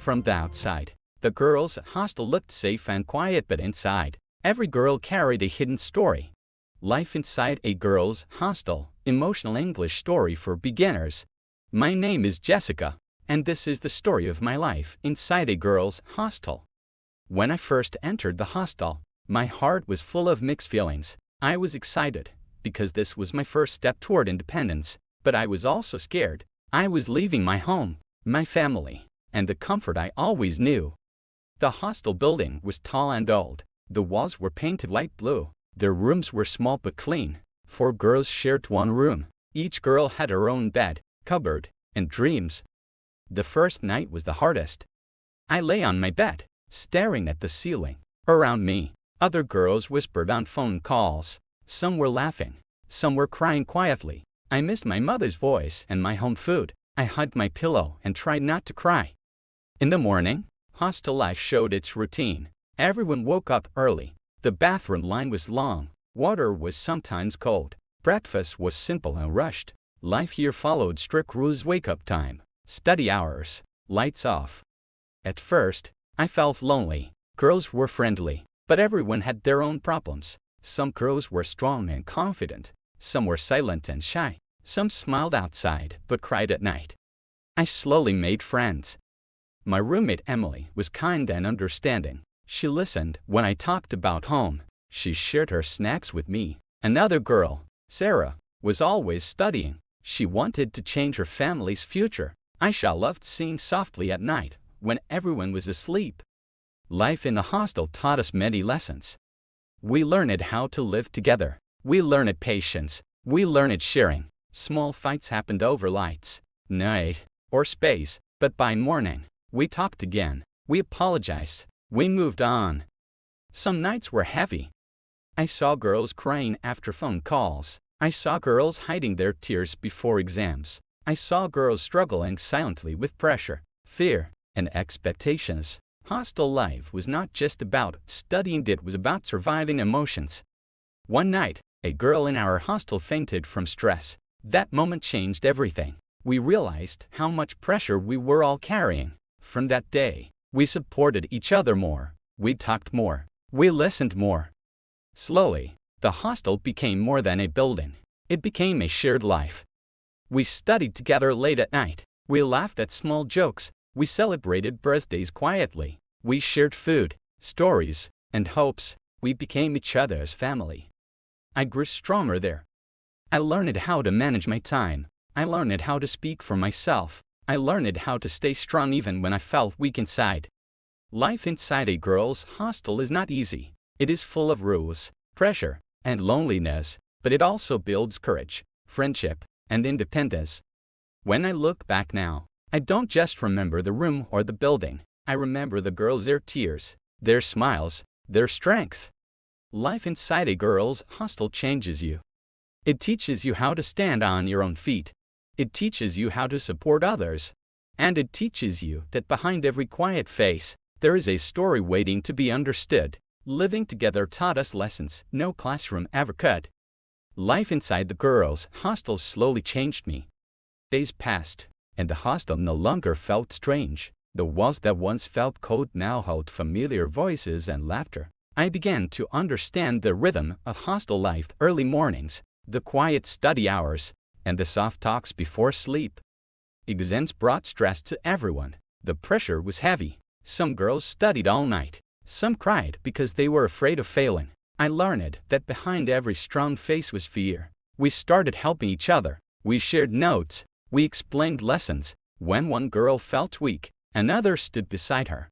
From the outside, the girls' hostel looked safe and quiet, but inside, every girl carried a hidden story. Life inside a girls' hostel, emotional English story for beginners. My name is Jessica, and this is the story of my life inside a girls' hostel. When I first entered the hostel, my heart was full of mixed feelings. I was excited, because this was my first step toward independence, but I was also scared. I was leaving my home, my family, and the comfort I always knew. The hostel building was tall and old. The walls were painted light blue. Their rooms were small but clean. 4 girls shared one room. Each girl had her own bed, cupboard, and dreams. The first night was the hardest. I lay on my bed, staring at the ceiling. Around me, other girls whispered on phone calls. Some were laughing. Some were crying quietly. I missed my mother's voice and my home food. I hugged my pillow and tried not to cry. In the morning, hostel life showed its routine. Everyone woke up early. The bathroom line was long. Water was sometimes cold. Breakfast was simple and rushed. Life here followed strict rules: wake-up time, study hours, lights off. At first, I felt lonely. Girls were friendly, but everyone had their own problems. Some girls were strong and confident. Some were silent and shy. Some smiled outside but cried at night. I slowly made friends. My roommate Emily was kind and understanding. She listened when I talked about home. She shared her snacks with me. Another girl, Sarah, was always studying. She wanted to change her family's future. Aisha loved singing softly at night when everyone was asleep. Life in the hostel taught us many lessons. We learned how to live together. We learned patience. We learned sharing. Small fights happened over lights, night, or space, but by morning, we talked again. We apologized. We moved on. Some nights were heavy. I saw girls crying after phone calls. I saw girls hiding their tears before exams. I saw girls struggling silently with pressure, fear, and expectations. Hostel life was not just about studying, it was about surviving emotions. One night, a girl in our hostel fainted from stress. That moment changed everything. We realized how much pressure we were all carrying. From that day, we supported each other more. We talked more. We listened more. Slowly, the hostel became more than a building. It became a shared life. We studied together late at night. We laughed at small jokes. We celebrated birthdays quietly. We shared food, stories, and hopes. We became each other's family. I grew stronger there. I learned how to manage my time. I learned how to speak for myself. I learned how to stay strong even when I felt weak inside. Life inside a girls' hostel is not easy. It is full of rules, pressure, and loneliness, but it also builds courage, friendship, and independence. When I look back now, I don't just remember the room or the building. I remember the girls, their tears, their smiles, their strength. Life inside a girls' hostel changes you. It teaches you how to stand on your own feet. It teaches you how to support others. And it teaches you that behind every quiet face, there is a story waiting to be understood. Living together taught us lessons no classroom ever could. Life inside the girls' hostel slowly changed me. Days passed, and the hostel no longer felt strange. The walls that once felt cold now held familiar voices and laughter. I began to understand the rhythm of hostel life: early mornings, the quiet study hours, and the soft talks before sleep. Exams brought stress to everyone. The pressure was heavy. Some girls studied all night. Some cried because they were afraid of failing. I learned that behind every strong face was fear. We started helping each other. We shared notes. We explained lessons. When one girl felt weak, another stood beside her.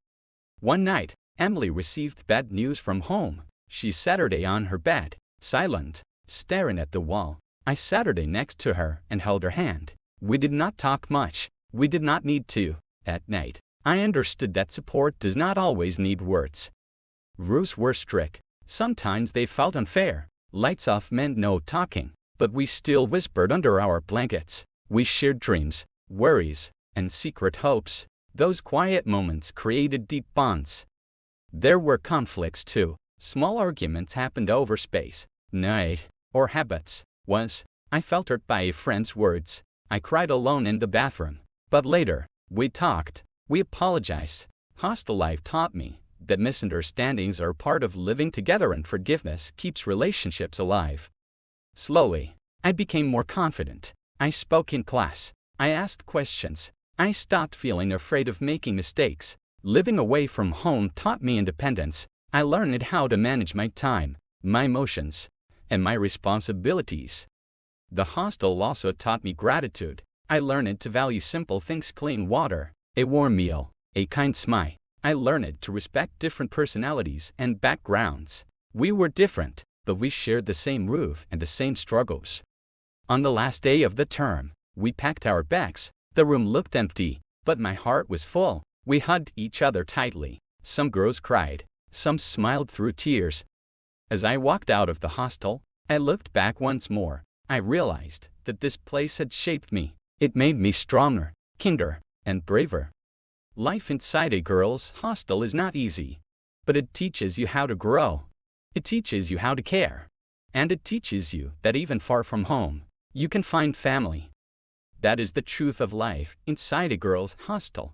One night, Emily received bad news from home. She sat on her bed, silent, staring at the wall. I sat next to her and held her hand. We did not talk much. We did not need to. At night, I understood that support does not always need words. Rules were strict. Sometimes they felt unfair. Lights off meant no talking, but we still whispered under our blankets. We shared dreams, worries, and secret hopes. Those quiet moments created deep bonds. There were conflicts too. Small arguments happened over space, night, or habits. Once, I felt hurt by a friend's words. I cried alone in the bathroom. But later, we talked. We apologized. Hostel life taught me that misunderstandings are part of living together and forgiveness keeps relationships alive. Slowly, I became more confident. I spoke in class. I asked questions. I stopped feeling afraid of making mistakes. Living away from home taught me independence. I learned how to manage my time, my emotions, and my responsibilities. The hostel also taught me gratitude. I learned to value simple things: clean water, a warm meal, a kind smile. I learned to respect different personalities and backgrounds. We were different, but we shared the same roof and the same struggles. On the last day of the term, we packed our bags. The room looked empty, but my heart was full. We hugged each other tightly. Some girls cried, some smiled through tears. As I walked out of the hostel, I looked back once more. I realized that this place had shaped me. It made me stronger, kinder, and braver. Life inside a girls' hostel is not easy, but it teaches you how to grow. It teaches you how to care. And it teaches you that even far from home, you can find family. That is the truth of life inside a girls' hostel.